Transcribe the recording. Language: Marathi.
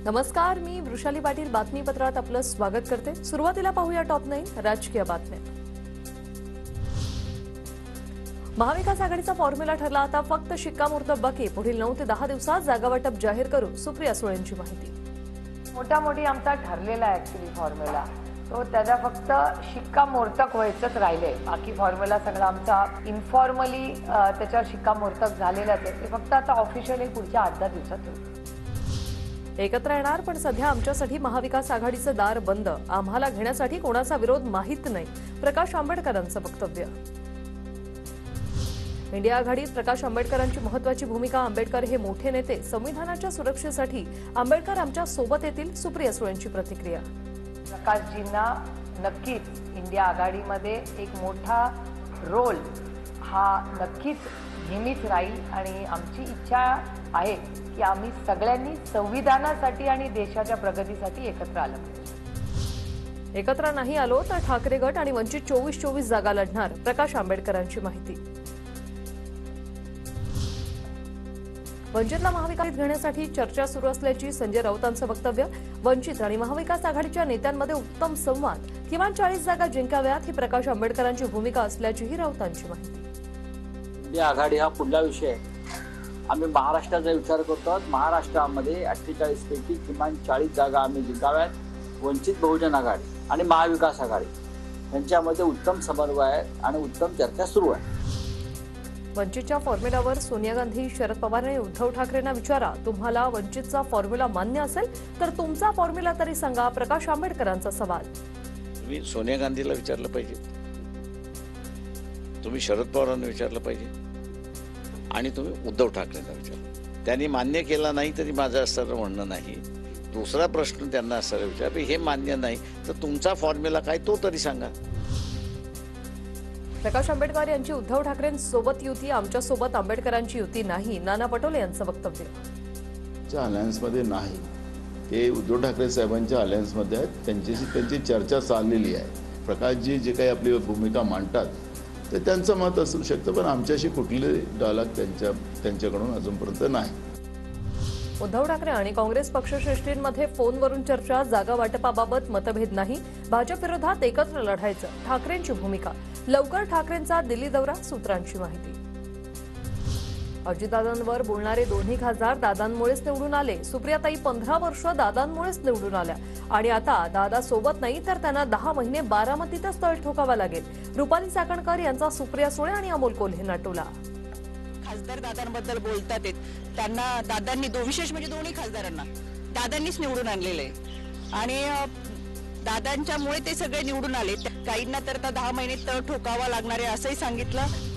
नमस्कार, मी वृषाली पाटील बातमीपत्रात आपलं स्वागत करते। सुरुवातीला पाहूया टॉप 9 राजकीय बातम्या। महाविकास आघाडीचा फॉर्म्युला ठरला, आता फक्त शिक्कामोर्तब बाकी। पुढील 9 ते 10 दिवसात जागावाटप जाहीर करू, सुप्रिया सुळेंची माहिती। मोठी आमचा ठरलेला ऍक्च्युअली फॉर्म्युला तो त्याचा फक्त शिक्कामोर्तब व्हायचंच राहिले। बाकी फॉर्म्युला सगळा आमचा इन्फॉर्मली त्याच्यावर शिक्कामोर्तब झालेलाच आहे। ते फक्त आता ऑफिशियली पुढच्या 8-10 दिवसात होईल। एकत्र येणार, पण सध्या आमच्यासाठी महाविकास आघाडीचं दार बंद। आम्हाला घेण्यासाठी कोणाचा विरोध माहित नाही, प्रकाश आंबेडकरांचं वक्तव्य। इंडिया आघाडीत प्रकाश आंबेडकरांची महत्त्वाची भूमिका। आंबेडकर हे मोठे नेते, संविधानाच्या सुरक्षेसाठी आंबेडकर आमच्या सोबत येतील, सुप्रिया सुळेंची प्रतिक्रिया। प्रकाशजींना नक्कीच इंडिया आघाडीमध्ये एक मोठा रोल हा नक्कीच नेहमीच राहील आणि आमची इच्छा आहे की आम्ही सगळ्यांनी संविधानासाठी आणि देशाच्या प्रगतीसाठी एकत्र आलं पाहिजे। एकत्र नाही आलो तर ठाकरे गट आणि वंचित 24-24 जागा लढणार, प्रकाश आंबेडकरांची माहिती। वंचितला महाविकास घेण्यासाठी चर्चा सुरू असल्याची संजय राऊतांचं वक्तव्य। वंचित आणि महाविकास आघाडीच्या नेत्यांमध्ये उत्तम संवाद, किमान 40 जागा जिंकाव्यात ही प्रकाश आंबेडकरांची भूमिका असल्याचीही राऊतांची माहिती। इंडिया आघाडी हा पुढला विषय आहे। आम्ही महाराष्ट्राचा विचार करतो। महाराष्ट्रामध्ये 48 पैकी किमान 40 जागा आम्ही जिंकाव्यात। वंचित बहुजन आघाडी आणि महाविकास आघाडी यांच्यामध्ये उत्तम समन्वय आहे आणि उत्तम चर्चा सुरू आहे। वंचितच्या फॉर्म्युलावर सोनिया गांधी, शरद पवार आणि उद्धव ठाकरेंना विचारा, तुम्हाला वंचितचा फॉर्म्युला मान्य असेल तर तुमचा फॉर्म्युला तरी सांगा, प्रकाश आंबेडकरांचा सवाल। तुम्ही सोनिया गांधीला विचारलं पाहिजे, तुम्ही शरद पवारांना विचारलं पाहिजे आणि तुम्ही उद्धव ठाकरेंना विचारलं। त्यांनी मान्य केला नाही तरी माझं असं म्हणणं नाही। दुसरा प्रश्न त्यांना असं विचार, हे मान्य नाही तर तुमचा फॉर्म्युला काय तो तरी सांगा। प्रकाश आंबेडकर यांची उद्धव ठाकरेंसोबत युती, आमच्यासोबत आंबेडकरांची युती नाही, नाना पटोले यांचं वक्तव्य। अलायन्समध्ये नाही, ते उद्धव ठाकरे साहेबांच्या अलायन्समध्ये आहेत, त्यांची चर्चा चाललेली आहे। प्रकाशजी जे काही आपली भूमिका मांडतात ते त्यांचं मत असू शकतं, पण आमच्याशी कुठले डायलॉग त्यांच्याकडून अजूनपर्यंत नाही। उद्धव ठाकरे आणि काँग्रेस पक्षश्रेष्ठींमध्ये फोनवरून चर्चा, जागा वाटपाबाबत मतभेद नाही, भाजप विरोधात एकत्र लढायचं, ठाकरेंची भूमिका। लवकर ठाकरेंचा दिल्ली दौरा, सूत्रांची माहिती। अजितदादांवर बोलणारे दोन्ही खासदार दादांमुळेच निवडून आले, सुप्रियाताई 15 वर्ष दादांमुळेच निवडून आल्या आणि आता दादा सोबत नाही तर त्यांना 10 महिने बारामतीतच तळ ठोकावा लागेल। रुपाली चाकणकर यांचा सुप्रिया सुळे आणि अमोल कोल्हेंना टोला। खासदार दादांबद्दल बोलतात, त्यांना दादांनी विशेष म्हणजे दोन्ही खासदारांना दादांनीच निवडून आणलेले आणि दादांच्यामुळे ते सगळे निवडून आले। काहींना तर 10 महिने तळ ठोकावा लागणार आहे असंही सांगितलं।